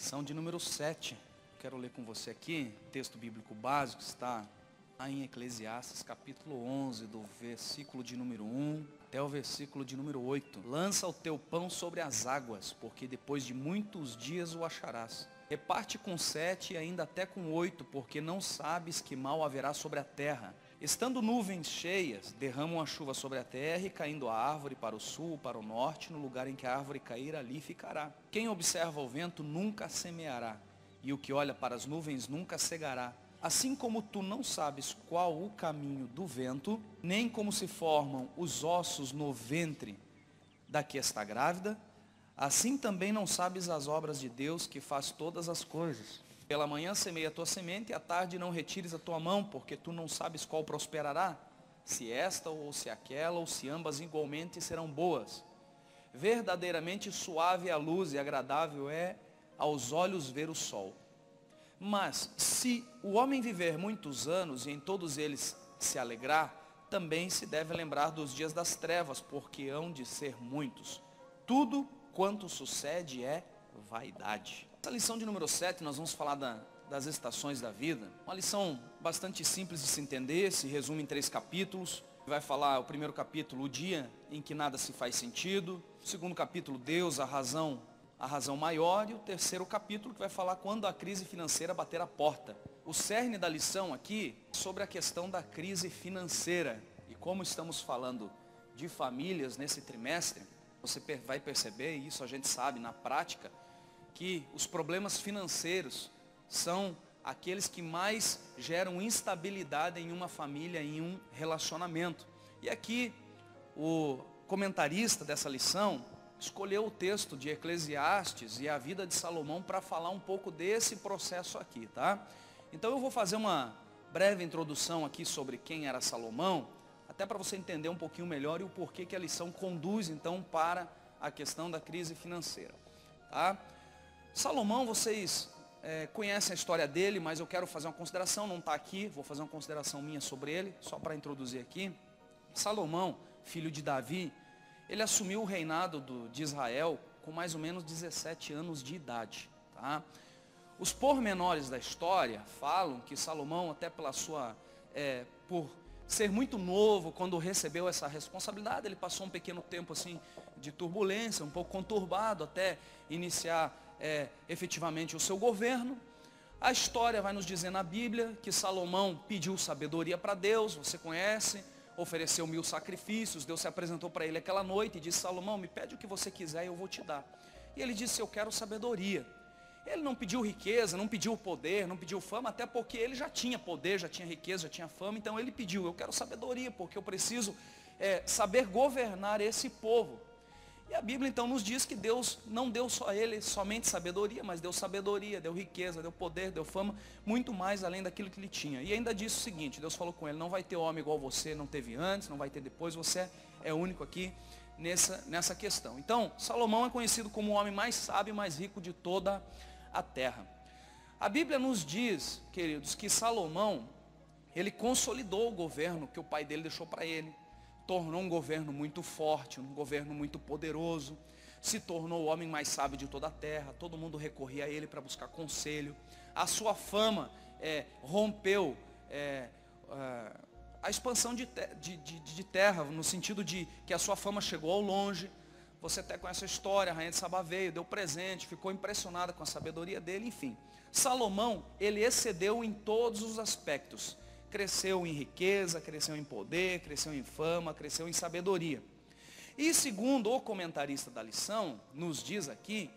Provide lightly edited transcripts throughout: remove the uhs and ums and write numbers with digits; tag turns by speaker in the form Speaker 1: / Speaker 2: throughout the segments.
Speaker 1: Lição de número 7. Quero ler com você aqui, texto bíblico básico, está em Eclesiastes, capítulo 11, do versículo de número 1 até o versículo de número 8. Lança o teu pão sobre as águas, porque depois de muitos dias o acharás. Reparte com 7 e ainda até com 8, porque não sabes que mal haverá sobre a terra. Estando nuvens cheias, derramam a chuva sobre a terra, e caindo a árvore para o sul, para o norte, no lugar em que a árvore cair, ali ficará. Quem observa o vento nunca semeará, e o que olha para as nuvens nunca cegará. Assim como tu não sabes qual o caminho do vento, nem como se formam os ossos no ventre da que está grávida, assim também não sabes as obras de Deus, que faz todas as coisas. Pela manhã semeia a tua semente, e à tarde não retires a tua mão, porque tu não sabes qual prosperará, se esta ou se aquela, ou se ambas igualmente serão boas. Verdadeiramente suave é a luz, e agradável é aos olhos ver o sol. Mas se o homem viver muitos anos, e em todos eles se alegrar, também se deve lembrar dos dias das trevas, porque hão de ser muitos. Tudo quanto sucede é vaidade. Essa lição de número 7, nós vamos falar das estações da vida. Uma lição bastante simples de se entender, se resume em 3 capítulos. Vai falar o primeiro capítulo, o dia em que nada se faz sentido. O segundo capítulo, Deus, a razão maior. E o terceiro capítulo, que vai falar quando a crise financeira bater a porta. O cerne da lição aqui é sobre a questão da crise financeira. E como estamos falando de famílias nesse trimestre, você vai perceber, e isso a gente sabe na prática, que os problemas financeiros são aqueles que mais geram instabilidade em uma família, em um relacionamento. E aqui, o comentarista dessa lição escolheu o texto de Eclesiastes e a vida de Salomão para falar um pouco desse processo aqui, tá? Então eu vou fazer uma breve introdução aqui sobre quem era Salomão, até para você entender um pouquinho melhor e o porquê que a lição conduz então para a questão da crise financeira, tá? Salomão, vocês conhecem a história dele, mas eu quero fazer uma consideração, não está aqui, vou fazer uma consideração minha sobre ele, só para introduzir aqui. Salomão, filho de Davi, ele assumiu o reinado de Israel com mais ou menos 17 anos de idade. Tá? Os pormenores da história falam que Salomão, até pela sua, por ser muito novo, quando recebeu essa responsabilidade, ele passou um pequeno tempo assim de turbulência, um pouco conturbado, até iniciar efetivamente o seu governo. A história vai nos dizer na Bíblia que Salomão pediu sabedoria para Deus, você conhece, ofereceu 1000 sacrifícios, Deus se apresentou para ele aquela noite e disse: Salomão, me pede o que você quiser e eu vou te dar. E ele disse: eu quero sabedoria. Ele não pediu riqueza, não pediu poder, não pediu fama, até porque ele já tinha poder, já tinha riqueza, já tinha fama. Então ele pediu: eu quero sabedoria, porque eu preciso saber governar esse povo. E a Bíblia então nos diz que Deus não deu só a ele somente sabedoria, mas deu sabedoria, deu riqueza, deu poder, deu fama, muito mais além daquilo que ele tinha. E ainda disse o seguinte: Deus falou com ele: não vai ter homem igual você, não teve antes, não vai ter depois, você é único aqui nessa questão. Então, Salomão é conhecido como o homem mais sábio e mais rico de toda a terra. A Bíblia nos diz, queridos, que Salomão, ele consolidou o governo que o pai dele deixou para ele. Tornou um governo muito forte, um governo muito poderoso, se tornou o homem mais sábio de toda a terra, todo mundo recorria a ele para buscar conselho. A sua fama rompeu a expansão de terra, no sentido de que a sua fama chegou ao longe. Você até conhece a história, a rainha de Sabá veio, deu presente, ficou impressionada com a sabedoria dele, enfim. Salomão, ele excedeu em todos os aspectos. Cresceu em riqueza, cresceu em poder, cresceu em fama, cresceu em sabedoria. E segundo o comentarista da lição, nos diz aqui,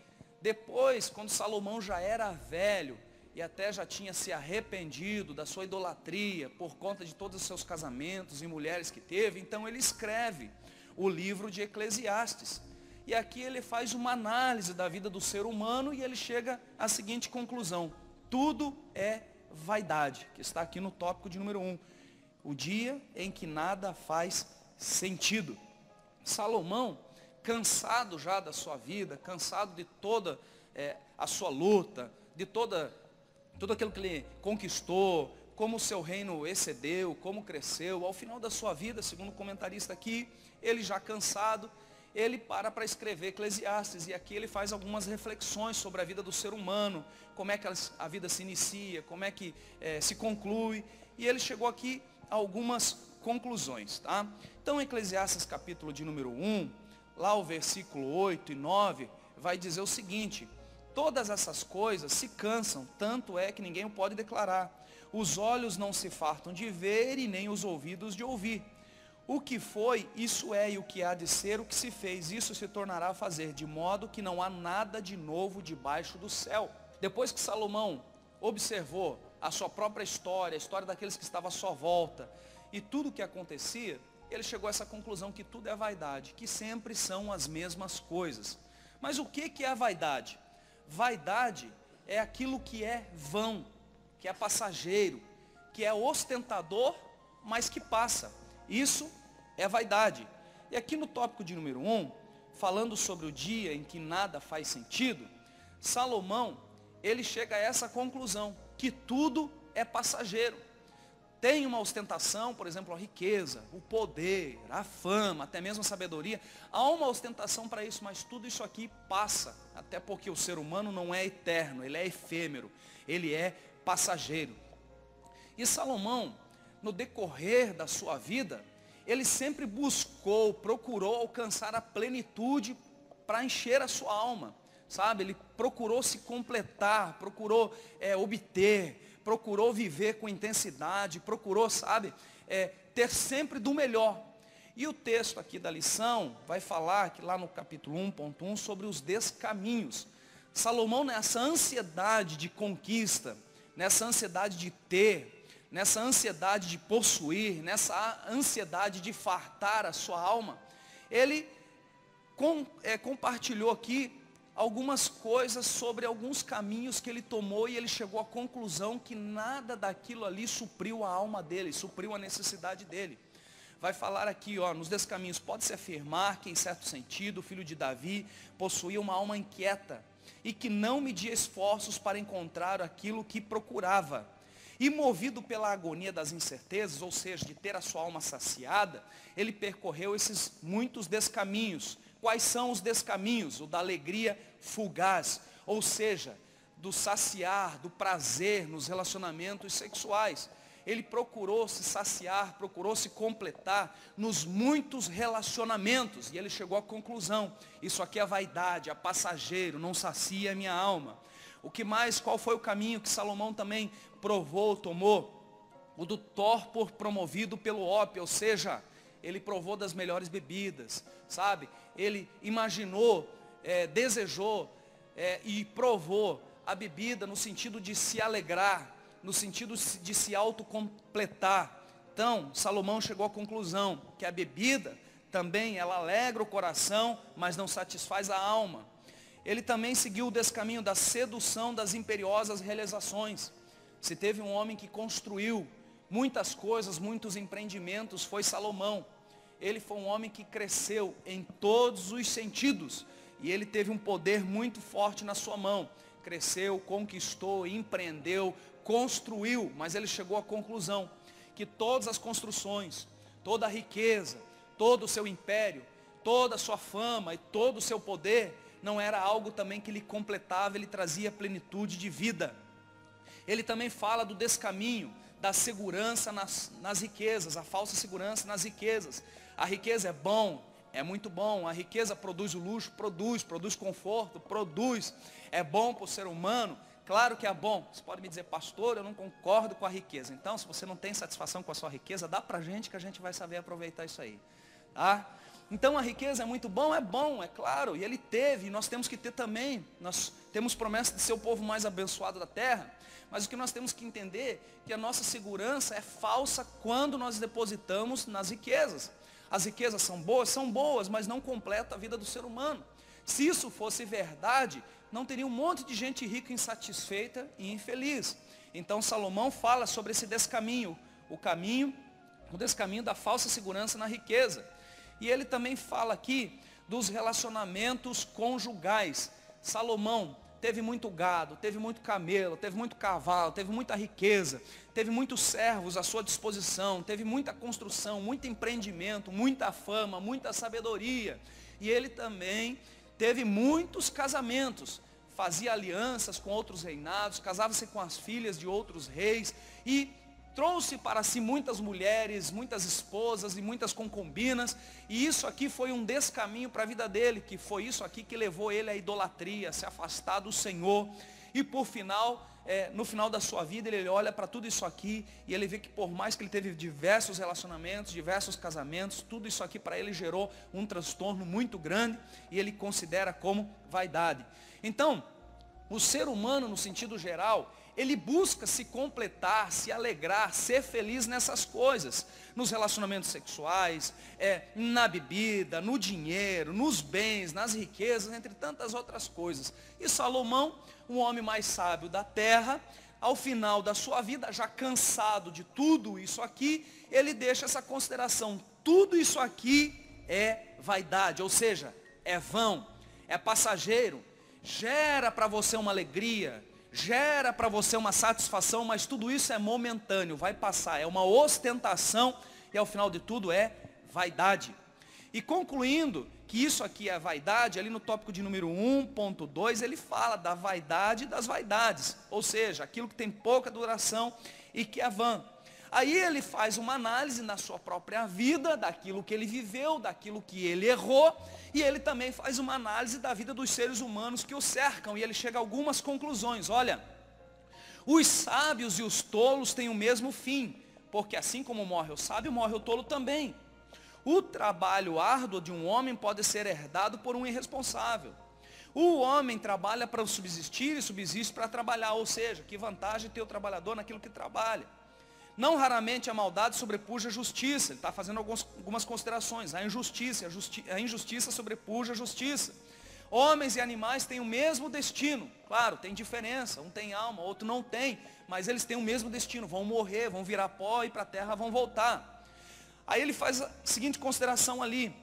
Speaker 1: depois, quando Salomão já era velho e até já tinha se arrependido da sua idolatria por conta de todos os seus casamentos e mulheres que teve, então ele escreve o livro de Eclesiastes. E aqui ele faz uma análise da vida do ser humano e ele chega à seguinte conclusão: tudo é vaidade, que está aqui no tópico de número 1. O dia em que nada faz sentido. Salomão, cansado já da sua vida, cansado de toda a sua luta, de tudo aquilo que ele conquistou, como o seu reino excedeu, como cresceu, ao final da sua vida, segundo o comentarista aqui, ele já cansado, ele para escrever Eclesiastes, e aqui ele faz algumas reflexões sobre a vida do ser humano, como é que a vida se inicia, como é que se conclui, e ele chegou aqui a algumas conclusões, tá? Então, Eclesiastes capítulo de número 1, lá o versículo 8 e 9, vai dizer o seguinte: todas essas coisas se cansam, tanto é que ninguém o pode declarar. Os olhos não se fartam de ver e nem os ouvidos de ouvir. O que foi, isso é, e o que há de ser, o que se fez, isso se tornará a fazer, de modo que não há nada de novo debaixo do céu. Depois que Salomão observou a sua própria história, a história daqueles que estavam à sua volta, e tudo o que acontecia, ele chegou a essa conclusão que tudo é vaidade, que sempre são as mesmas coisas. Mas o que é a vaidade? Vaidade é aquilo que é vão, que é passageiro, que é ostentador, mas que passa. Isso é vaidade. E aqui no tópico de número 1, falando sobre o dia em que nada faz sentido, Salomão, ele chega a essa conclusão, que tudo é passageiro. Tem uma ostentação, por exemplo, a riqueza, o poder, a fama, até mesmo a sabedoria. Há uma ostentação para isso, mas tudo isso aqui passa. Até porque o ser humano não é eterno, ele é efêmero, ele é passageiro. E Salomão, no decorrer da sua vida, ele sempre procurou alcançar a plenitude para encher a sua alma, sabe? Ele procurou se completar, procurou obter, procurou viver com intensidade, procurou, sabe, ter sempre do melhor. E o texto aqui da lição vai falar, que lá no capítulo 1.1, sobre os descaminhos. Salomão, nessa ansiedade de conquista, nessa ansiedade de ter, nessa ansiedade de possuir, nessa ansiedade de fartar a sua alma, ele compartilhou aqui algumas coisas sobre alguns caminhos que ele tomou, e ele chegou à conclusão que nada daquilo ali supriu a alma dele, supriu a necessidade dele. Vai falar aqui, nos descaminhos, pode-se afirmar que, em certo sentido, o filho de Davi possuía uma alma inquieta e que não media esforços para encontrar aquilo que procurava. E movido pela agonia das incertezas, ou seja, de ter a sua alma saciada, ele percorreu esses muitos descaminhos. Quais são os descaminhos? O da alegria fugaz, ou seja, do saciar, do prazer nos relacionamentos sexuais. Ele procurou se saciar, procurou se completar nos muitos relacionamentos, e ele chegou à conclusão: isso aqui é vaidade, é passageiro, não sacia a minha alma. O que mais? Qual foi o caminho que Salomão também provou, tomou? O do torpor promovido pelo ópio, ou seja, ele provou das melhores bebidas, sabe? Ele imaginou, desejou e provou a bebida no sentido de se alegrar, no sentido de se autocompletar. Então, Salomão chegou à conclusão que a bebida também, ela alegra o coração, mas não satisfaz a alma. Ele também seguiu o descaminho da sedução das imperiosas realizações. Se teve um homem que construiu muitas coisas, muitos empreendimentos, foi Salomão. Ele foi um homem que cresceu em todos os sentidos, e ele teve um poder muito forte na sua mão. Cresceu, conquistou, empreendeu, construiu, mas ele chegou à conclusão que todas as construções, toda a riqueza, todo o seu império, toda a sua fama e todo o seu poder não era algo também que lhe completava, ele trazia plenitude de vida. Ele também fala do descaminho, da segurança nas riquezas, a falsa segurança nas riquezas. A riqueza é bom, é muito bom, a riqueza produz o luxo, produz conforto, é bom para o ser humano, claro que é bom. Você pode me dizer: pastor, eu não concordo com a riqueza. Então, se você não tem satisfação com a sua riqueza, dá para a gente que a gente vai saber aproveitar isso aí, tá? Então a riqueza é muito bom, é claro, e ele teve, e nós temos que ter também. Nós temos promessa de ser o povo mais abençoado da terra, mas o que nós temos que entender é que a nossa segurança é falsa quando nós depositamos nas riquezas. As riquezas são boas, mas não completam a vida do ser humano. Se isso fosse verdade, não teria um monte de gente rica, insatisfeita e infeliz. Então Salomão fala sobre esse descaminho, o descaminho da falsa segurança na riqueza. E ele também fala aqui dos relacionamentos conjugais. Salomão teve muito gado, teve muito camelo, teve muito cavalo, teve muita riqueza, teve muitos servos à sua disposição, teve muita construção, muito empreendimento, muita fama, muita sabedoria. e ele também teve muitos casamentos, fazia alianças com outros reinados, casava-se com as filhas de outros reis e trouxe para si muitas mulheres, muitas esposas e muitas concubinas, e isso aqui foi um descaminho para a vida dele, que foi isso aqui que levou ele à idolatria, a se afastar do Senhor, e por final, no final da sua vida, ele olha para tudo isso aqui, e ele vê que por mais que ele teve diversos relacionamentos, diversos casamentos, tudo isso aqui para ele gerou um transtorno muito grande, e ele considera como vaidade. Então, o ser humano, no sentido geral, ele busca se completar, se alegrar, ser feliz nessas coisas, nos relacionamentos sexuais, na bebida, no dinheiro, nos bens, nas riquezas, entre tantas outras coisas. E Salomão, o homem mais sábio da terra, ao final da sua vida, já cansado de tudo isso aqui, ele deixa essa consideração: tudo isso aqui é vaidade, ou seja, é vão, é passageiro, gera para você uma alegria, gera para você uma satisfação, mas tudo isso é momentâneo, vai passar, é uma ostentação e ao final de tudo é vaidade. E concluindo que isso aqui é vaidade, ali no tópico de número 1.2, ele fala da vaidade das vaidades, ou seja, aquilo que tem pouca duração e que é vã. Aí ele faz uma análise na sua própria vida, daquilo que ele viveu, daquilo que ele errou, e ele também faz uma análise da vida dos seres humanos que o cercam, e ele chega a algumas conclusões. Olha, os sábios e os tolos têm o mesmo fim, porque assim como morre o sábio, morre o tolo também. O trabalho árduo de um homem pode ser herdado por um irresponsável. O homem trabalha para subsistir e subsiste para trabalhar, ou seja, que vantagem ter o trabalhador naquilo que trabalha. Não raramente a maldade sobrepuja a justiça. Ele está fazendo algumas considerações. A injustiça sobrepuja a justiça. Homens e animais têm o mesmo destino. Claro, tem diferença. Um tem alma, outro não tem. Mas eles têm o mesmo destino. Vão morrer, vão virar pó e para a terra vão voltar. Aí ele faz a seguinte consideração ali.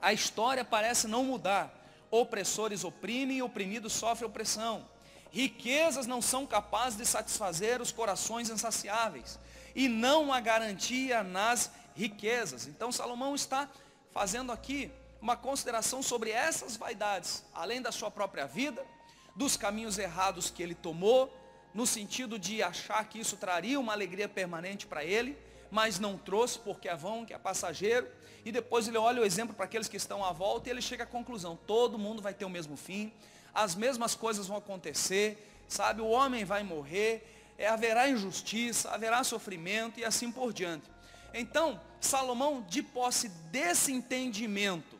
Speaker 1: A história parece não mudar. Opressores oprimem e oprimidos sofrem opressão. Riquezas não são capazes de satisfazer os corações insaciáveis. E não há garantia nas riquezas. Então Salomão está fazendo aqui uma consideração sobre essas vaidades, além da sua própria vida, dos caminhos errados que ele tomou, no sentido de achar que isso traria uma alegria permanente para ele, mas não trouxe porque é vão, que é passageiro. E depois ele olha o exemplo para aqueles que estão à volta e ele chega à conclusão: todo mundo vai ter o mesmo fim, as mesmas coisas vão acontecer, sabe? O homem vai morrer, haverá injustiça, haverá sofrimento e assim por diante. Então, Salomão, de posse desse entendimento,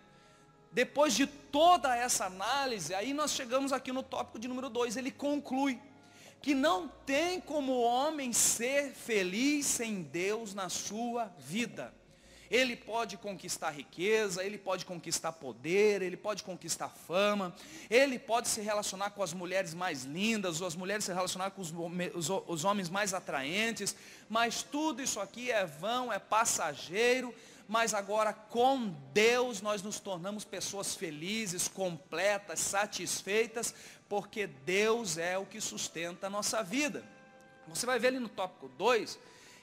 Speaker 1: depois de toda essa análise, aí nós chegamos aqui no tópico de número 2, ele conclui que não tem como o homem ser feliz sem Deus na sua vida. Ele pode conquistar riqueza, ele pode conquistar poder, ele pode conquistar fama, ele pode se relacionar com as mulheres mais lindas, ou as mulheres se relacionar com os homens mais atraentes, mas tudo isso aqui é vão, é passageiro. Mas agora com Deus nós nos tornamos pessoas felizes, completas, satisfeitas, porque Deus é o que sustenta a nossa vida. Você vai ver ali no tópico 2,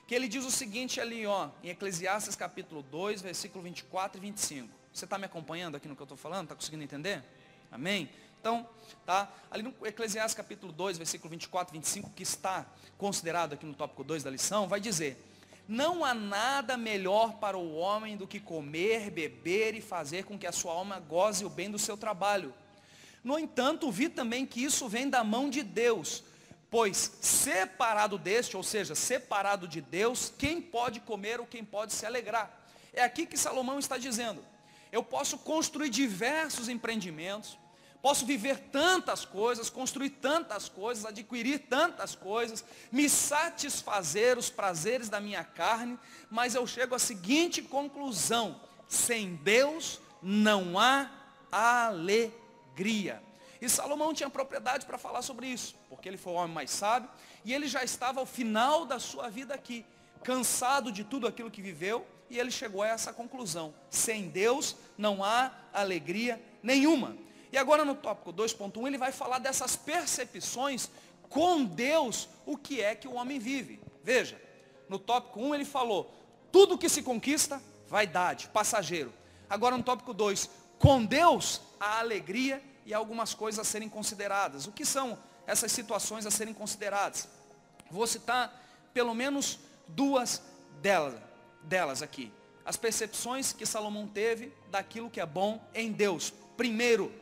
Speaker 1: que ele diz o seguinte ali, ó, em Eclesiastes capítulo 2, versículo 24 e 25. Você está me acompanhando aqui no que eu estou falando? Está conseguindo entender? Amém? Então, tá? Ali no Eclesiastes capítulo 2, versículo 24 e 25, que está considerado aqui no tópico 2 da lição, vai dizer: não há nada melhor para o homem do que comer, beber e fazer com que a sua alma goze o bem do seu trabalho. No entanto, vi também que isso vem da mão de Deus, pois separado deste, ou seja, separado de Deus, quem pode comer ou quem pode se alegrar? É aqui que Salomão está dizendo: eu posso construir diversos empreendimentos, posso viver tantas coisas, construir tantas coisas, adquirir tantas coisas, me satisfazer os prazeres da minha carne, mas eu chego à seguinte conclusão: sem Deus não há alegria. E Salomão tinha propriedade para falar sobre isso, porque ele foi o homem mais sábio, e ele já estava ao final da sua vida aqui, cansado de tudo aquilo que viveu, e ele chegou a essa conclusão: sem Deus não há alegria nenhuma. E agora no tópico 2.1 ele vai falar dessas percepções com Deus, o que é que o homem vive. Veja, no tópico 1 ele falou, tudo que se conquista, vaidade, passageiro. Agora no tópico 2, Com Deus, a alegria e algumas coisas a serem consideradas. O que são essas situações a serem consideradas? Vou citar pelo menos duas delas aqui. As percepções que Salomão teve daquilo que é bom em Deus. Primeiro,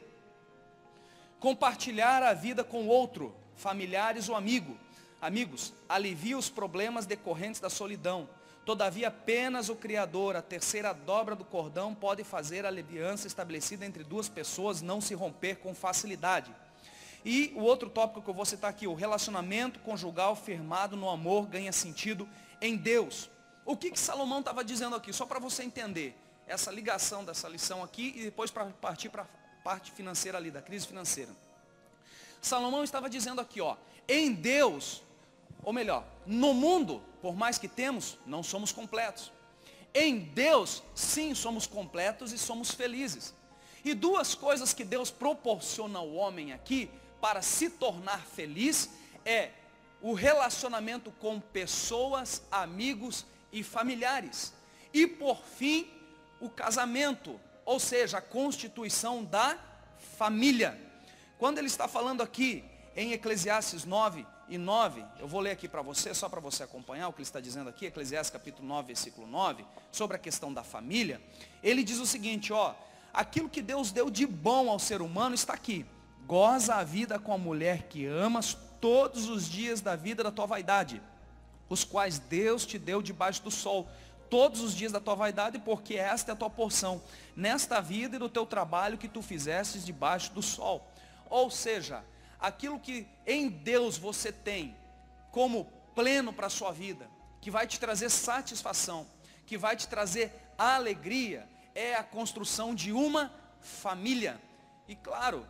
Speaker 1: compartilhar a vida com outro, familiares ou amigos, alivia os problemas decorrentes da solidão. Todavia, apenas o Criador, a terceira dobra do cordão, pode fazer a aliança estabelecida entre duas pessoas não se romper com facilidade. E o outro tópico que eu vou citar aqui, o relacionamento conjugal firmado no amor ganha sentido em Deus. O que Salomão estava dizendo aqui? Só para você entender essa ligação dessa lição aqui e depois para partir para a parte financeira ali, da crise financeira. Salomão estava dizendo aqui, em Deus, ou melhor, no mundo, por mais que temos, não somos completos. Em Deus, sim, somos completos e somos felizes. E duas coisas que Deus proporciona ao homem aqui, para se tornar feliz, é o relacionamento com pessoas, amigos e familiares. E por fim, o casamento, ou seja, a constituição da família. Quando ele está falando aqui em Eclesiastes 9:9, eu vou ler aqui para você, só para você acompanhar o que ele está dizendo aqui, Eclesiastes capítulo 9, versículo 9, sobre a questão da família. Ele diz o seguinte, aquilo que Deus deu de bom ao ser humano está aqui. Goza a vida com a mulher que amas todos os dias da vida da tua vaidade, os quais Deus te deu debaixo do sol, todos os dias da tua vaidade, porque esta é a tua porção, nesta vida e no teu trabalho que tu fizestes debaixo do sol. Ou seja, aquilo que em Deus você tem como pleno para a sua vida, que vai te trazer satisfação, que vai te trazer alegria, é a construção de uma família. E claro,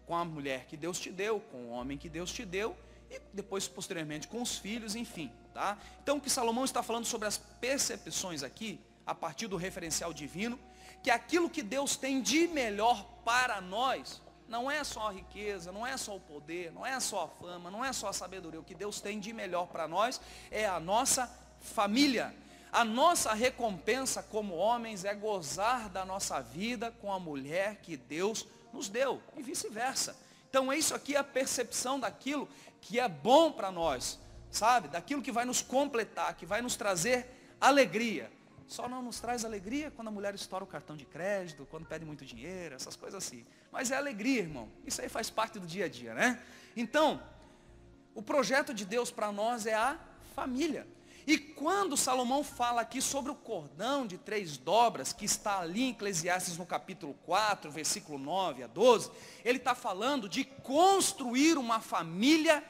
Speaker 1: com a mulher que Deus te deu, com o homem que Deus te deu, e depois posteriormente com os filhos, enfim. Tá? Então o que Salomão está falando sobre as percepções aqui, a partir do referencial divino, que aquilo que Deus tem de melhor para nós, não é só a riqueza, não é só o poder, não é só a fama, não é só a sabedoria. O que Deus tem de melhor para nós é a nossa família. A nossa recompensa como homens é gozar da nossa vida com a mulher que Deus nos deu, e vice-versa. Então isso aqui é a percepção daquilo que é bom para nós, sabe? Daquilo que vai nos completar, que vai nos trazer alegria. Só não nos traz alegria quando a mulher estoura o cartão de crédito, quando pede muito dinheiro, essas coisas assim. Mas é alegria, irmão. Isso aí faz parte do dia a dia, né? Então, o projeto de Deus para nós é a família. E quando Salomão fala aqui sobre o cordão de 3 dobras, que está ali em Eclesiastes no capítulo 4, versículo 9 a 12, ele está falando de construir uma família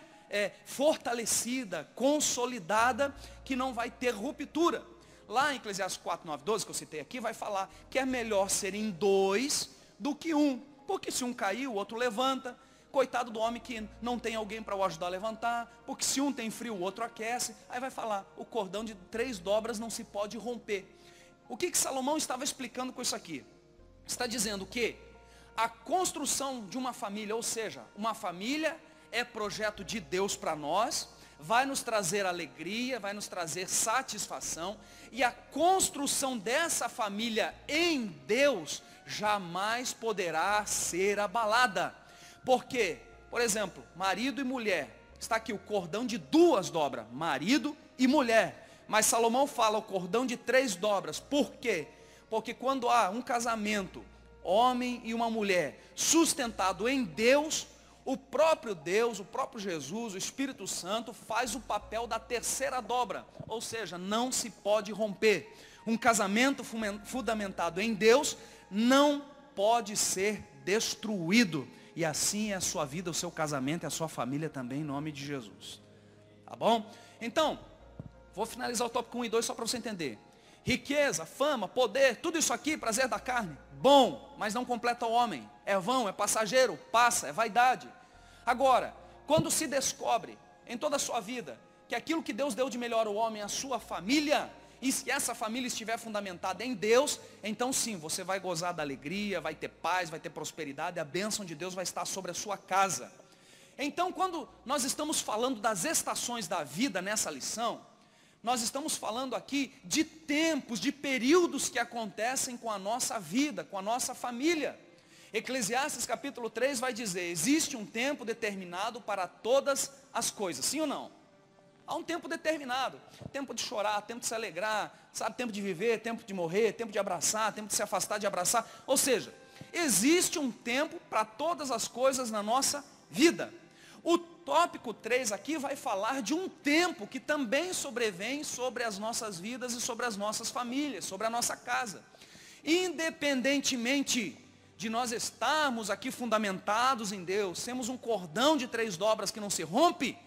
Speaker 1: fortalecida, consolidada, que não vai ter ruptura. Lá em Eclesiastes 4, 9, 12, que eu citei aqui, vai falar que é melhor serem 2 do que 1. Porque se um cair, o outro levanta. Coitado do homem que não tem alguém para o ajudar a levantar. Porque se um tem frio, o outro aquece. Aí vai falar, o cordão de 3 dobras não se pode romper. O que Salomão estava explicando com isso aqui? Está dizendo que a construção de uma família, ou seja, uma família é projeto de Deus para nós, vai nos trazer alegria, vai nos trazer satisfação, e a construção dessa família em Deus jamais poderá ser abalada. Porque, por exemplo, marido e mulher, está aqui o cordão de 2 dobras, marido e mulher, mas Salomão fala o cordão de 3 dobras, por quê? Porque quando há um casamento, homem e uma mulher, sustentado em Deus, o próprio Deus, o próprio Jesus, o Espírito Santo faz o papel da terceira dobra, ou seja, não se pode romper. Um casamento fundamentado em Deus não pode ser destruído. E assim é a sua vida, o seu casamento e a sua família também, em nome de Jesus. Tá bom? Então, vou finalizar o tópico 1 e 2 só para você entender. Riqueza, fama, poder, tudo isso aqui, prazer da carne, bom, mas não completa o homem. É vão, é passageiro, passa, é vaidade. Agora, quando se descobre em toda a sua vida que aquilo que Deus deu de melhor ao homem é a sua família, e se essa família estiver fundamentada em Deus, então sim, você vai gozar da alegria, vai ter paz, vai ter prosperidade, a bênção de Deus vai estar sobre a sua casa. Então, quando nós estamos falando das estações da vida nessa lição, Nós estamos falando aqui de tempos, de períodos que acontecem com a nossa vida, com a nossa família. Eclesiastes capítulo 3 vai dizer, existe um tempo determinado para todas as coisas, sim ou não? Há um tempo determinado, tempo de chorar, tempo de se alegrar, sabe, tempo de viver, tempo de morrer, tempo de abraçar, tempo de se afastar de abraçar. Ou seja, existe um tempo para todas as coisas na nossa vida. O tópico 3 aqui vai falar de um tempo que também sobrevém sobre as nossas vidas e sobre as nossas famílias, sobre a nossa casa. Independentemente de nós estarmos aqui fundamentados em Deus, temos um cordão de 3 dobras que não se rompe,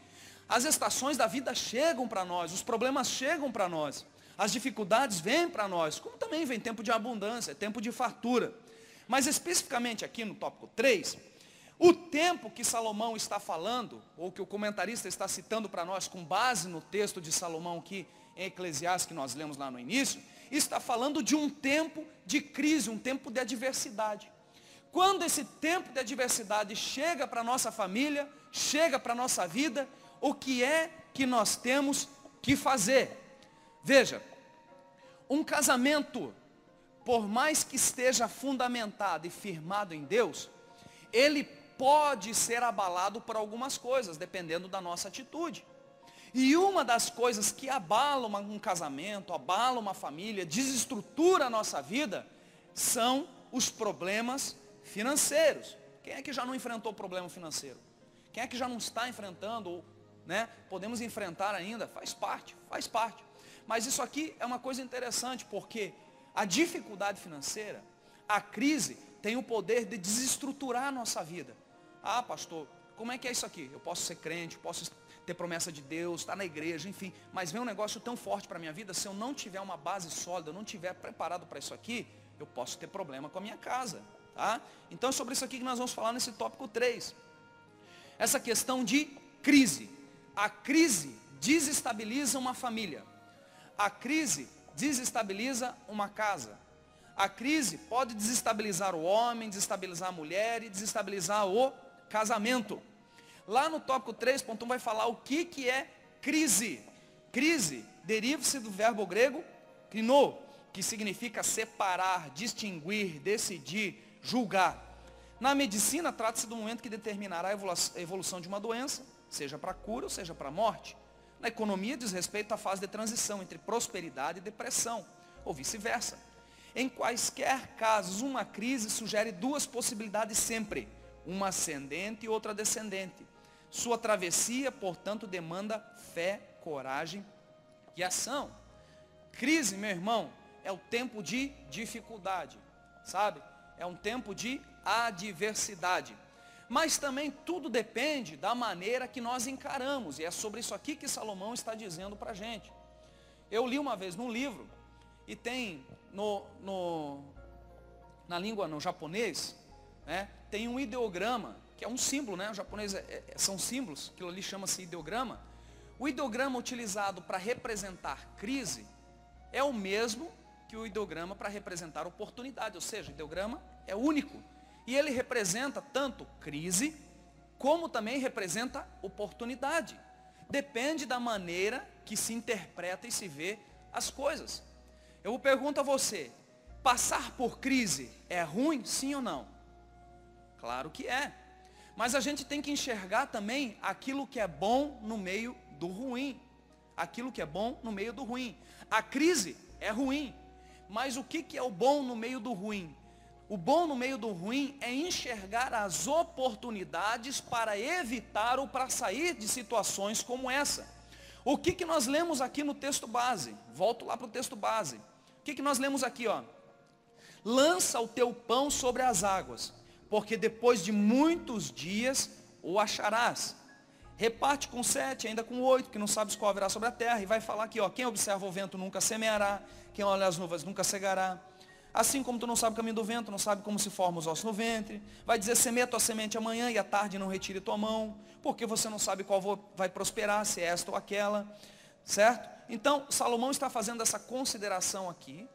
Speaker 1: as estações da vida chegam para nós, os problemas chegam para nós, as dificuldades vêm para nós, como também vem tempo de abundância, tempo de fartura. Mas especificamente aqui no tópico 3, o tempo que Salomão está falando, ou que o comentarista está citando para nós, com base no texto de Salomão aqui em Eclesiastes, que nós lemos lá no início, está falando de um tempo de crise, um tempo de adversidade. Quando esse tempo de adversidade chega para a nossa família, chega para a nossa vida, o que é que nós temos que fazer? Veja, um casamento, por mais que esteja fundamentado e firmado em Deus, ele pode ser abalado por algumas coisas, dependendo da nossa atitude. E uma das coisas que abala um casamento, abala uma família, desestrutura a nossa vida, são os problemas financeiros. Quem é que já não enfrentou problema financeiro? Quem é que já não está enfrentando, né? Podemos enfrentar ainda, faz parte. Mas isso aqui é uma coisa interessante, porque a dificuldade financeira, a crise, tem o poder de desestruturar a nossa vida. Ah, pastor, como é que é isso aqui? Eu posso ser crente, posso ter promessa de Deus, estar na igreja, enfim, mas vem um negócio tão forte para a minha vida, se eu não tiver uma base sólida, eu não tiver preparado para isso aqui, eu posso ter problema com a minha casa. Tá? Então é sobre isso aqui que nós vamos falar nesse tópico 3. Essa questão de crise. A crise desestabiliza uma família. A crise desestabiliza uma casa. A crise pode desestabilizar o homem, desestabilizar a mulher e desestabilizar o casamento. Lá no tópico 3.1 vai falar o que é crise. Crise deriva-se do verbo grego krino, que significa separar, distinguir, decidir, julgar. Na medicina, trata-se do momento que determinará a evolução de uma doença, seja para cura ou seja para morte. Na economia, diz respeito à fase de transição entre prosperidade e depressão, ou vice-versa. Em quaisquer casos, uma crise sugere 2 possibilidades sempre, uma ascendente e outra descendente. Sua travessia, portanto, demanda fé, coragem e ação. Crise, meu irmão, é o tempo de dificuldade, sabe? É um tempo de adversidade. Mas também tudo depende da maneira que nós encaramos. E é sobre isso aqui que Salomão está dizendo para a gente. Eu li uma vez num livro, e tem na língua, no japonês, né, tem um ideograma, que é um símbolo, né? O japonês são símbolos, aquilo ali chama-se ideograma. O ideograma utilizado para representar crise é o mesmo que o ideograma para representar oportunidade, ou seja, o ideograma é único. E ele representa tanto crise, como também representa oportunidade. Depende da maneira que se interpreta e se vê as coisas. Eu pergunto a você, passar por crise é ruim, sim ou não? Claro que é. Mas a gente tem que enxergar também aquilo que é bom no meio do ruim. Aquilo que é bom no meio do ruim. A crise é ruim. Mas o que é o bom no meio do ruim? O bom no meio do ruim é enxergar as oportunidades para evitar ou para sair de situações como essa. O que nós lemos aqui no texto base? Volto lá para o texto base. O que nós lemos aqui? Ó? Lança o teu pão sobre as águas, porque depois de muitos dias o acharás. Reparte com 7, ainda com 8, que não sabes qual haverá sobre a terra. E vai falar aqui, ó, quem observa o vento nunca semeará, quem olha as nuvens nunca cegará. Assim como tu não sabe o caminho do vento, não sabe como se formam os ossos no ventre. Vai dizer, semeia tua semente amanhã e à tarde não retire tua mão, porque você não sabe qual vai prosperar, se é esta ou aquela. Certo? Então, Salomão está fazendo essa consideração aqui,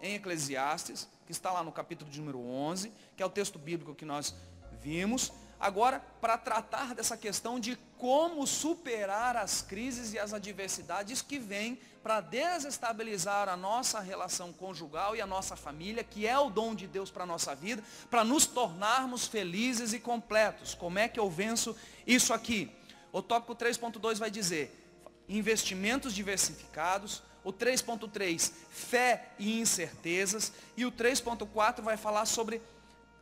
Speaker 1: em Eclesiastes, que está lá no capítulo de número 11, que é o texto bíblico que nós vimos, agora para tratar dessa questão de como superar as crises e as adversidades que vêm para desestabilizar a nossa relação conjugal e a nossa família, que é o dom de Deus para a nossa vida, para nos tornarmos felizes e completos. Como é que eu venço isso aqui? O tópico 3.2 vai dizer investimentos diversificados. O 3.3, fé e incertezas. E o 3.4 vai falar sobre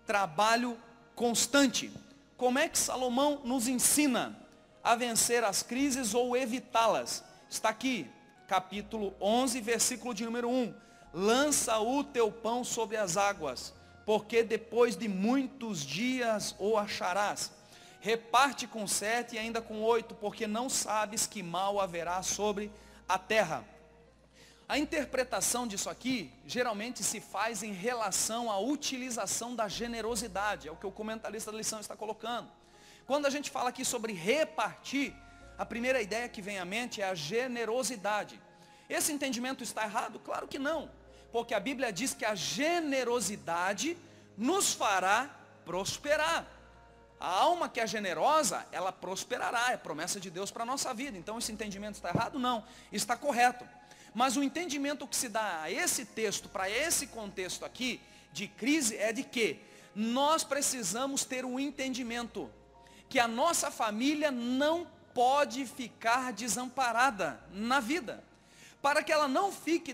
Speaker 1: trabalho constante. Como é que Salomão nos ensina a vencer as crises ou evitá-las? Está aqui, capítulo 11, versículo de número 1. Lança o teu pão sobre as águas, porque depois de muitos dias o acharás. Reparte com 7 e ainda com 8, porque não sabes que mal haverá sobre a terra. A interpretação disso aqui, geralmente se faz em relação à utilização da generosidade, é o que o comentarista da lição está colocando. Quando a gente fala aqui sobre repartir, a primeira ideia que vem à mente é a generosidade. Esse entendimento está errado? Claro que não, porque a Bíblia diz que a generosidade nos fará prosperar. A alma que é generosa, ela prosperará, é promessa de Deus para a nossa vida. Então esse entendimento está errado? Não, está correto. Mas o entendimento que se dá a esse texto, para esse contexto aqui, de crise, é de que nós precisamos ter um entendimento que a nossa família não pode ficar desamparada na vida. Para que ela não fique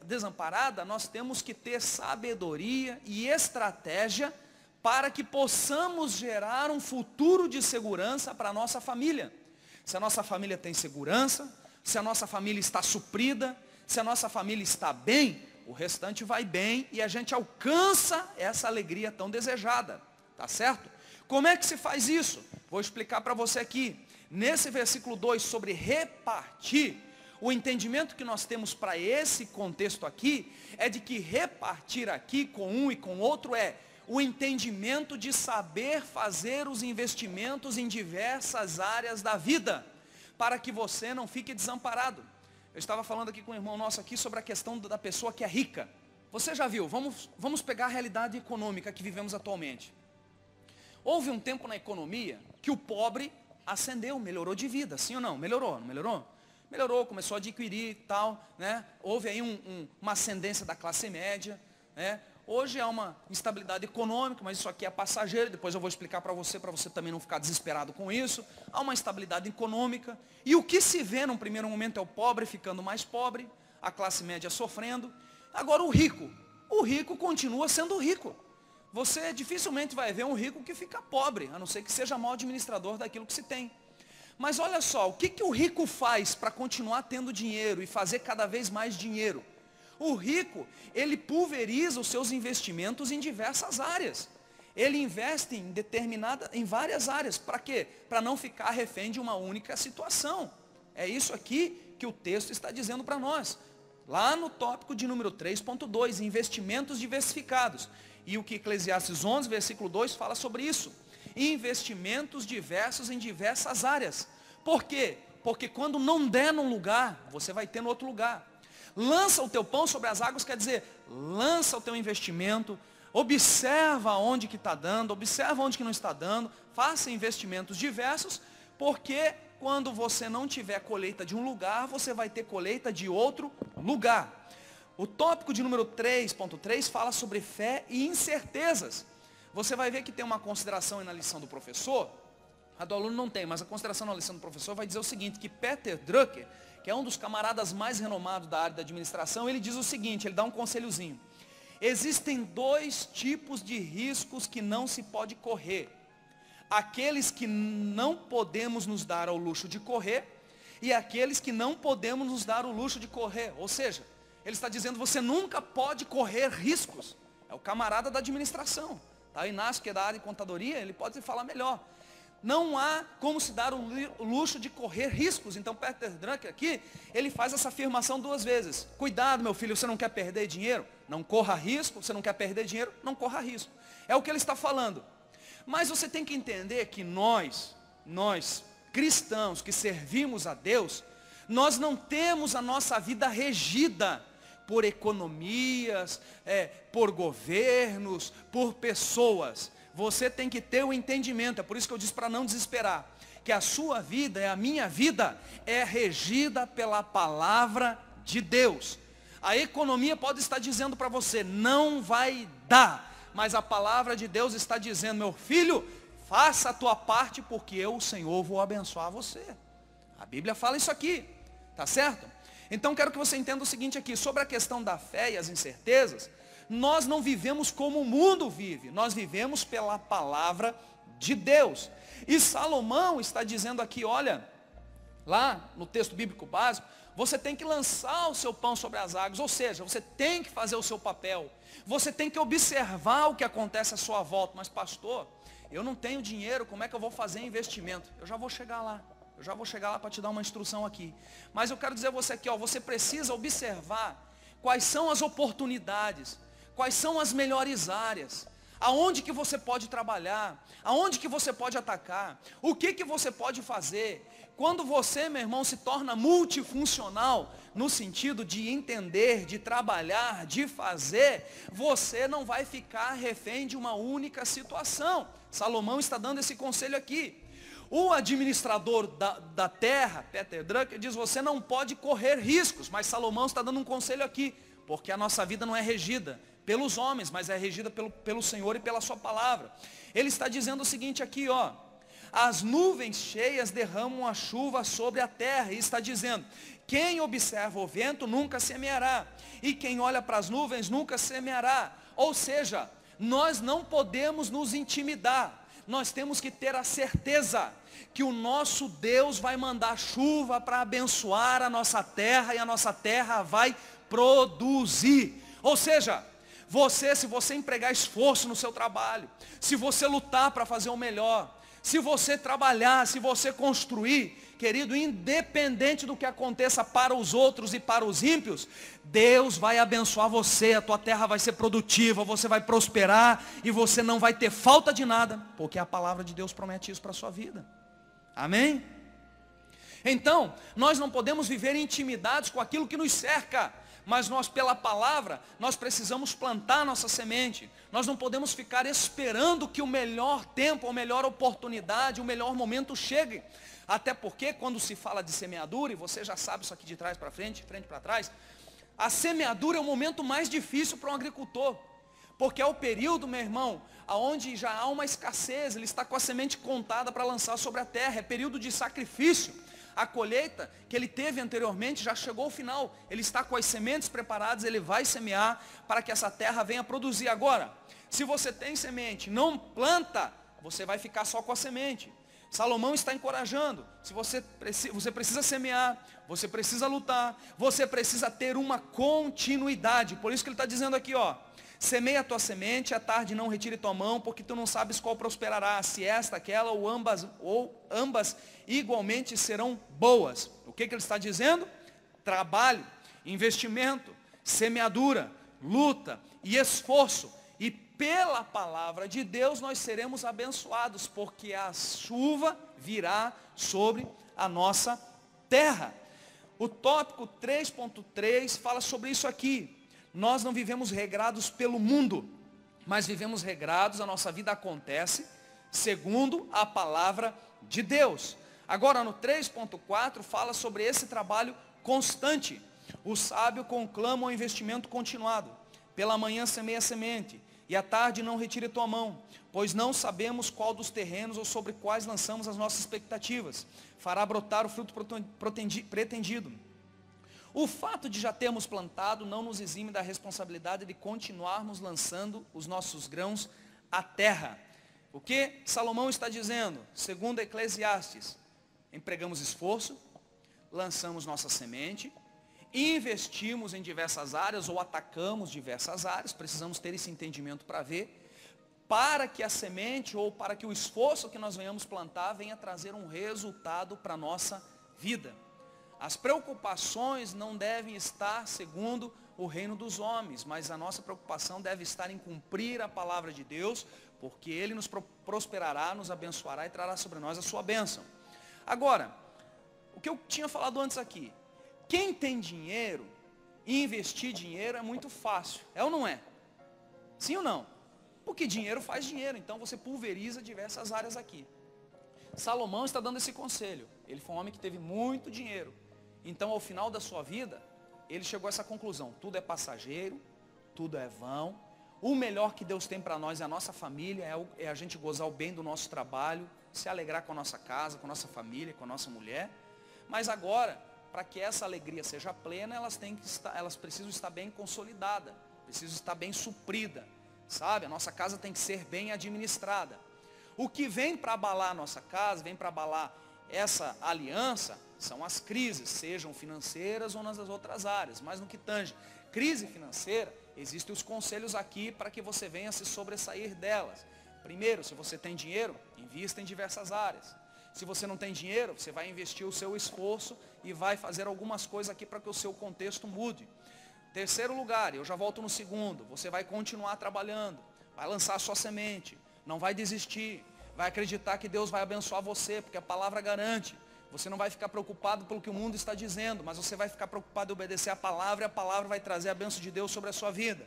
Speaker 1: desamparada, nós temos que ter sabedoria e estratégia para que possamos gerar um futuro de segurança para a nossa família. Se a nossa família tem segurança, se a nossa família está suprida, se a nossa família está bem, o restante vai bem e a gente alcança essa alegria tão desejada, tá certo? Como é que se faz isso? Vou explicar para você aqui. Nesse versículo 2 sobre repartir, o entendimento que nós temos para esse contexto aqui, é de que repartir aqui com um e com outro é o entendimento de saber fazer os investimentos em diversas áreas da vida, para que você não fique desamparado. Eu estava falando aqui com um irmão nosso aqui sobre a questão da pessoa que é rica. Você já viu, vamos pegar a realidade econômica que vivemos atualmente. Houve um tempo na economia que o pobre ascendeu, melhorou de vida, sim ou não? Melhorou, não melhorou? Melhorou, começou a adquirir e tal, né? Houve aí uma ascendência da classe média, né? Hoje há uma instabilidade econômica, mas isso aqui é passageiro, depois eu vou explicar para você também não ficar desesperado com isso. Há uma instabilidade econômica, e o que se vê num primeiro momento é o pobre ficando mais pobre, a classe média sofrendo. Agora o rico continua sendo rico. Você dificilmente vai ver um rico que fica pobre, a não ser que seja mau administrador daquilo que se tem. Mas olha só, o que o rico faz para continuar tendo dinheiro e fazer cada vez mais dinheiro? O rico, ele pulveriza os seus investimentos em diversas áreas. Ele investe em várias áreas. Para quê? Para não ficar refém de uma única situação. É isso aqui que o texto está dizendo para nós. Lá no tópico de número 3.2, investimentos diversificados. E o que Eclesiastes 11, versículo 2, fala sobre isso. Investimentos diversos em diversas áreas. Por quê? Porque quando não der num lugar, você vai ter no outro lugar. Lança o teu pão sobre as águas, quer dizer, lança o teu investimento, observa onde que está dando, observa onde que não está dando, faça investimentos diversos, porque quando você não tiver colheita de um lugar, você vai ter colheita de outro lugar. O tópico de número 3.3 fala sobre fé e incertezas. Você vai ver que tem uma consideração aí na lição do professor, a do aluno não tem, mas a consideração na lição do professor vai dizer o seguinte, que Peter Drucker, que é um dos camaradas mais renomados da área da administração, ele diz o seguinte, ele dá um conselhozinho. Existem 2 tipos de riscos que não se pode correr. Aqueles que não podemos nos dar ao luxo de correr e aqueles que não podemos nos dar o luxo de correr. Ou seja, ele está dizendo, você nunca pode correr riscos. É o camarada da administração. Tá? O Inácio, que é da área de contadoria, ele pode falar melhor. Não há como se dar o luxo de correr riscos. Então Peter Drucker aqui, ele faz essa afirmação 2 vezes. Cuidado, meu filho, você não quer perder dinheiro? Não corra risco. Você não quer perder dinheiro? Não corra risco. É o que ele está falando. Mas você tem que entender que nós cristãos que servimos a Deus, nós não temos a nossa vida regida por economias, por governos, por pessoas. você tem que ter o entendimento, é por isso que eu disse para não desesperar, que a sua vida e a minha vida é regida pela palavra de Deus. A economia pode estar dizendo para você, não vai dar, mas a palavra de Deus está dizendo, meu filho, faça a tua parte, porque eu, o Senhor, vou abençoar você. A Bíblia fala isso aqui, tá certo? Então quero que você entenda o seguinte aqui, sobre a questão da fé e as incertezas, nós não vivemos como o mundo vive, nós vivemos pela palavra de Deus. E Salomão está dizendo aqui, olha, lá no texto bíblico básico, você tem que lançar o seu pão sobre as águas, ou seja, você tem que fazer o seu papel, você tem que observar o que acontece à sua volta. Mas pastor, eu não tenho dinheiro, como é que eu vou fazer investimento? Eu já vou chegar lá. Para te dar uma instrução aqui. Mas eu quero dizer a você aqui, ó, você precisa observar quais são as oportunidades, quais são as melhores áreas, aonde que você pode trabalhar, aonde que você pode atacar, o que você pode fazer. Quando você, meu irmão, se torna multifuncional, no sentido de entender, de trabalhar, de fazer, você não vai ficar refém de uma única situação. Salomão está dando esse conselho aqui. O administrador da terra, Peter Drucker, diz, você não pode correr riscos, mas Salomão está dando um conselho aqui, porque a nossa vida não é regida pelos homens, mas é regida pelo Senhor e pela sua palavra. Ele está dizendo o seguinte aqui, ó, as nuvens cheias derramam a chuva sobre a terra, e está dizendo, quem observa o vento nunca semeará, e quem olha para as nuvens nunca semeará. Ou seja, nós não podemos nos intimidar, nós temos que ter a certeza que o nosso Deus vai mandar chuva para abençoar a nossa terra, e a nossa terra vai produzir. Ou seja, se você empregar esforço no seu trabalho, se você lutar para fazer o melhor, se você trabalhar, se você construir, querido, independente do que aconteça para os outros e para os ímpios, Deus vai abençoar você, a tua terra vai ser produtiva, você vai prosperar e você não vai ter falta de nada, porque a palavra de Deus promete isso para a sua vida. Amém? Então, nós não podemos viver intimidados com aquilo que nos cerca, mas nós, pela palavra, nós precisamos plantar nossa semente. Nós não podemos ficar esperando que o melhor tempo, a melhor oportunidade, o melhor momento chegue. Até porque quando se fala de semeadura, e você já sabe isso aqui de trás para frente, frente para trás, a semeadura é o momento mais difícil para um agricultor. Porque é o período, meu irmão, onde já há uma escassez, ele está com a semente contada para lançar sobre a terra, é período de sacrifício. A colheita que ele teve anteriormente já chegou ao final, ele está com as sementes preparadas, ele vai semear para que essa terra venha produzir. Agora, se você tem semente, não planta, você vai ficar só com a semente. Salomão está encorajando, se você precisa semear, você precisa lutar, você precisa ter uma continuidade. Por isso que ele está dizendo aqui, ó, semeia a tua semente, à tarde não retire tua mão, porque tu não sabes qual prosperará, se esta, aquela ou ambas igualmente serão boas. O que ele está dizendo? Trabalho, investimento, semeadura, luta e esforço. E pela palavra de Deus nós seremos abençoados, porque a chuva virá sobre a nossa terra. O tópico 3.3 fala sobre isso aqui. Nós não vivemos regrados pelo mundo, mas vivemos regrados, a nossa vida acontece segundo a palavra de Deus. Agora no 3.4 fala sobre esse trabalho constante. O sábio conclama o investimento continuado. Pela manhã semeia a semente, e à tarde não retire tua mão, pois não sabemos qual dos terrenos ou sobre quais lançamos as nossas expectativas fará brotar o fruto pretendido. O fato de já termos plantado não nos exime da responsabilidade de continuarmos lançando os nossos grãos à terra. O que Salomão está dizendo? Segundo Eclesiastes, empregamos esforço, lançamos nossa semente, investimos em diversas áreas ou atacamos diversas áreas, precisamos ter esse entendimento para ver, para que a semente ou para que o esforço que nós venhamos plantar venha trazer um resultado para a nossa vida. As preocupações não devem estar segundo o reino dos homens, mas a nossa preocupação deve estar em cumprir a palavra de Deus, porque Ele nos prosperará, nos abençoará e trará sobre nós a sua bênção. Agora, o que eu tinha falado antes aqui, quem tem dinheiro e investir dinheiro é muito fácil, é ou não é? Sim ou não? Porque dinheiro faz dinheiro, então você pulveriza diversas áreas aqui. Salomão está dando esse conselho. Ele foi um homem que teve muito dinheiro. Então, ao final da sua vida, ele chegou a essa conclusão: tudo é passageiro, tudo é vão. O melhor que Deus tem para nós é a nossa família, é a gente gozar o bem do nosso trabalho, se alegrar com a nossa casa, com a nossa família, com a nossa mulher. Mas agora, para que essa alegria seja plena, elas precisam estar bem consolidadas, precisam estar bem supridas, sabe? A nossa casa tem que ser bem administrada. O que vem para abalar a nossa casa, vem para abalar essa aliança, são as crises, sejam financeiras ou nas outras áreas. Mas no que tange crise financeira, existem os conselhos aqui para que você venha se sobressair delas. Primeiro, se você tem dinheiro, invista em diversas áreas. Se você não tem dinheiro, você vai investir o seu esforço e vai fazer algumas coisas aqui para que o seu contexto mude. Terceiro lugar, eu já volto no segundo, você vai continuar trabalhando, vai lançar a sua semente, não vai desistir, vai acreditar que Deus vai abençoar você, porque a palavra garante. Você não vai ficar preocupado pelo que o mundo está dizendo, mas você vai ficar preocupado em obedecer a palavra, e a palavra vai trazer a bênção de Deus sobre a sua vida.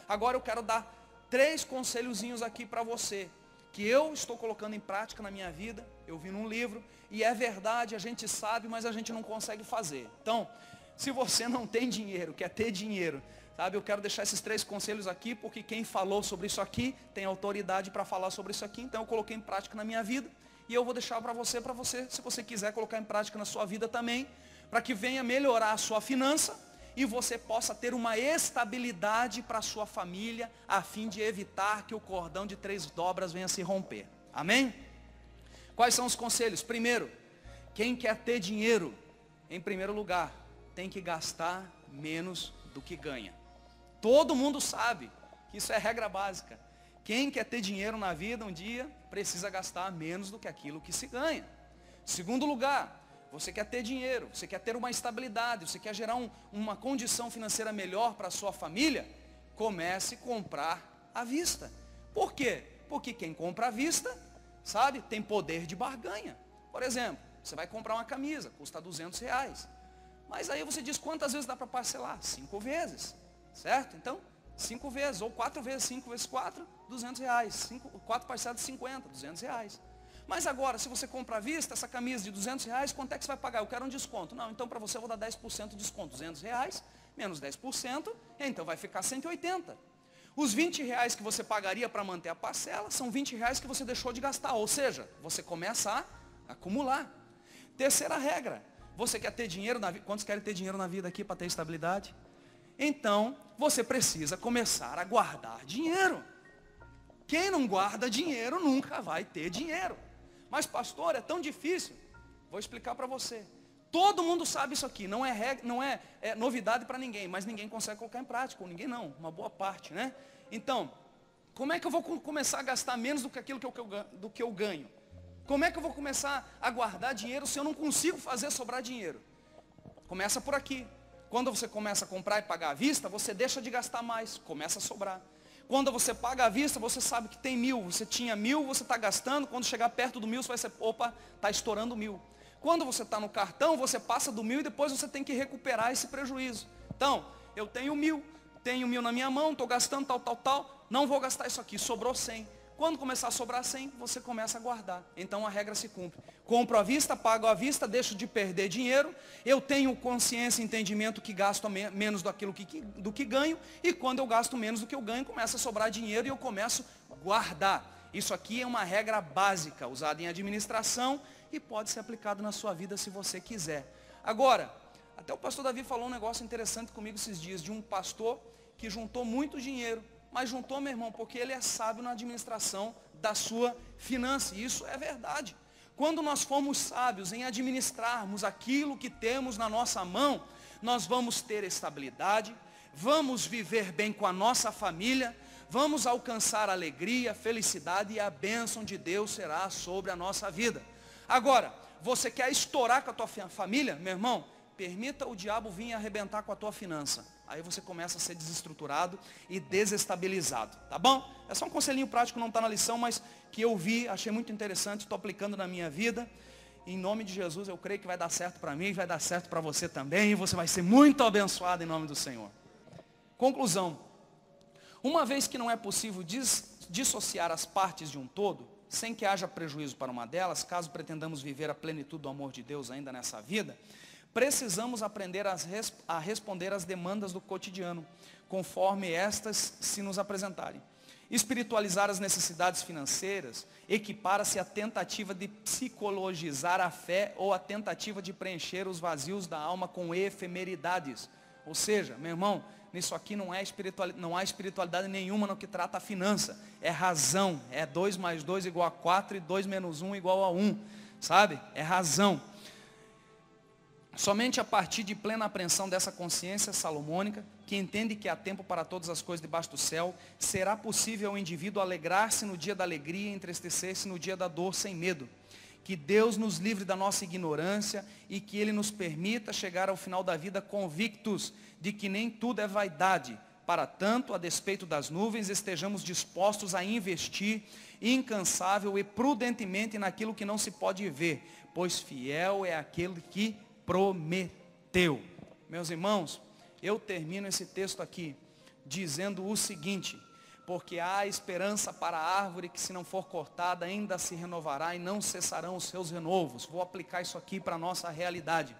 Speaker 1: Agora eu quero dar 3 conselhozinhos aqui para você, que eu estou colocando em prática na minha vida. Eu vi num livro, e é verdade, a gente sabe, mas a gente não consegue fazer. Então, se você não tem dinheiro, quer ter dinheiro, sabe, eu quero deixar esses 3 conselhos aqui, porque quem falou sobre isso aqui, tem autoridade para falar sobre isso aqui, então eu coloquei em prática na minha vida. E eu vou deixar para você, se você quiser colocar em prática na sua vida também, para que venha melhorar a sua finança e você possa ter uma estabilidade para a sua família, a fim de evitar que o cordão de 3 dobras venha se romper. Amém? Quais são os conselhos? Primeiro, quem quer ter dinheiro, em primeiro lugar, tem que gastar menos do que ganha. Todo mundo sabe que isso é regra básica. Quem quer ter dinheiro na vida um dia, precisa gastar menos do que aquilo que se ganha. Segundo lugar, você quer ter dinheiro, você quer ter uma estabilidade, você quer gerar uma condição financeira melhor para a sua família, comece a comprar à vista. Por quê? Porque quem compra à vista, sabe, tem poder de barganha. Por exemplo, você vai comprar uma camisa, custa R$200. Mas aí você diz, quantas vezes dá para parcelar? 5 vezes, certo? Então, 5 vezes, ou 4 vezes, 5 vezes 4, R$200. 4 parcelas de 50, R$200. Mas agora, se você compra à vista, essa camisa de R$200, quanto é que você vai pagar? Eu quero um desconto. Não, então para você eu vou dar 10% de desconto. R$200, menos 10%, então vai ficar 180. Os R$20 que você pagaria para manter a parcela, são R$20 que você deixou de gastar. Ou seja, você começa a acumular. Terceira regra, você quer ter dinheiro na vida? Quantos querem ter dinheiro na vida aqui para ter estabilidade? Então, você precisa começar a guardar dinheiro. Quem não guarda dinheiro nunca vai ter dinheiro. Mas pastor, é tão difícil. Vou explicar para você. Todo mundo sabe isso aqui, não é novidade para ninguém, mas ninguém consegue colocar em prática, ou ninguém não, uma boa parte, né? Então, como é que eu vou começar a gastar menos do que aquilo que eu ganho? Como é que eu vou começar a guardar dinheiro se eu não consigo fazer sobrar dinheiro? Começa por aqui. Quando você começa a comprar e pagar à vista, você deixa de gastar mais, começa a sobrar. Quando você paga à vista, você sabe que tem 1.000, você tinha 1.000, você está gastando, quando chegar perto do 1.000, você vai ser, opa, está estourando 1.000. Quando você está no cartão, você passa do 1.000 e depois você tem que recuperar esse prejuízo. Então, eu tenho 1.000, tenho 1.000 na minha mão, estou gastando tal, não vou gastar isso aqui, sobrou 100. Quando começar a sobrar 100, você começa a guardar. Então a regra se cumpre. Compro à vista, pago à vista, deixo de perder dinheiro. Eu tenho consciência e entendimento que gasto menos do que ganho. E quando eu gasto menos do que eu ganho, começa a sobrar dinheiro e eu começo a guardar. Isso aqui é uma regra básica, usada em administração e pode ser aplicado na sua vida se você quiser. Agora, até o pastor Davi falou um negócio interessante comigo esses dias, de um pastor que juntou muito dinheiro. Mas juntou, meu irmão, porque ele é sábio na administração da sua finança. E isso é verdade. Quando nós formos sábios em administrarmos aquilo que temos na nossa mão, nós vamos ter estabilidade, vamos viver bem com a nossa família, vamos alcançar alegria, felicidade e a bênção de Deus será sobre a nossa vida. Agora, você quer estourar com a tua família, meu irmão? Permita o diabo vir arrebentar com a tua finança. Aí você começa a ser desestruturado e desestabilizado, tá bom? É só um conselhinho prático, não está na lição, mas que eu vi, achei muito interessante, estou aplicando na minha vida. Em nome de Jesus, eu creio que vai dar certo para mim, vai dar certo para você também, e você vai ser muito abençoado em nome do Senhor. Conclusão. Uma vez que não é possível dissociar as partes de um todo, sem que haja prejuízo para uma delas, caso pretendamos viver a plenitude do amor de Deus ainda nessa vida, precisamos aprender a responder às demandas do cotidiano, conforme estas se nos apresentarem. Espiritualizar as necessidades financeiras equipara-se à tentativa de psicologizar a fé ou à tentativa de preencher os vazios da alma com efemeridades. Ou seja, meu irmão, nisso aqui não há espiritualidade nenhuma no que trata a finança. É razão, é 2 mais 2 igual a 4 e 2 menos 1 igual a 1, sabe? É razão. Somente a partir de plena apreensão dessa consciência salomônica, que entende que há tempo para todas as coisas debaixo do céu, será possível ao indivíduo alegrar-se no dia da alegria e entristecer-se no dia da dor sem medo. Que Deus nos livre da nossa ignorância e que Ele nos permita chegar ao final da vida convictos de que nem tudo é vaidade. Para tanto, a despeito das nuvens, estejamos dispostos a investir incansável e prudentemente naquilo que não se pode ver, pois fiel é aquele que prometeu. Meus irmãos, eu termino esse texto aqui dizendo o seguinte: porque há esperança para a árvore que, se não for cortada, ainda se renovará e não cessarão os seus renovos. Vou aplicar isso aqui para a nossa realidade.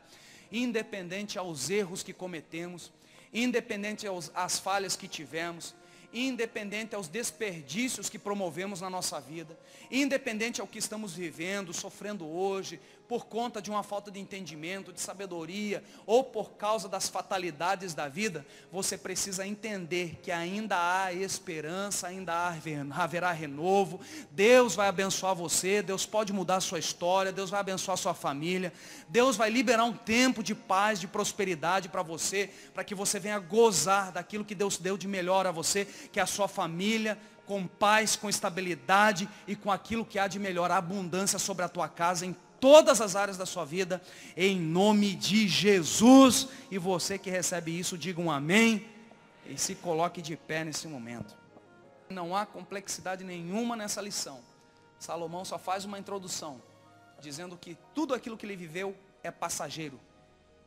Speaker 1: Independente aos erros que cometemos, independente às falhas que tivemos, independente aos desperdícios que promovemos na nossa vida, independente ao que estamos vivendo, sofrendo hoje, por conta de uma falta de entendimento, de sabedoria, ou por causa das fatalidades da vida, você precisa entender que ainda há esperança, ainda haverá renovo. Deus vai abençoar você, Deus pode mudar a sua história, Deus vai abençoar a sua família, Deus vai liberar um tempo de paz, de prosperidade para você, para que você venha gozar daquilo que Deus deu de melhor a você, que é a sua família, com paz, com estabilidade e com aquilo que há de melhor, a abundância sobre a tua casa, em todas as áreas da sua vida, em nome de Jesus. E você que recebe isso, diga um amém e se coloque de pé nesse momento. Não há complexidade nenhuma nessa lição. Salomão só faz uma introdução, dizendo que tudo aquilo que ele viveu é passageiro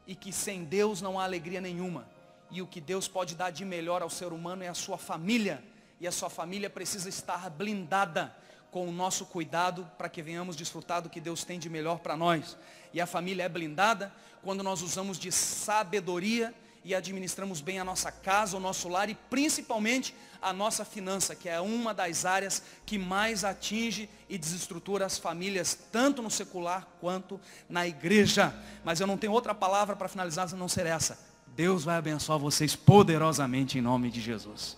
Speaker 1: e que sem Deus não há alegria nenhuma. E o que Deus pode dar de melhor ao ser humano é a sua família. E a sua família precisa estar blindada com o nosso cuidado para que venhamos desfrutar do que Deus tem de melhor para nós. E a família é blindada quando nós usamos de sabedoria e administramos bem a nossa casa, o nosso lar e principalmente a nossa finança, que é uma das áreas que mais atinge e desestrutura as famílias, tanto no secular quanto na igreja. Mas eu não tenho outra palavra para finalizar a não ser essa: Deus vai abençoar vocês poderosamente em nome de Jesus.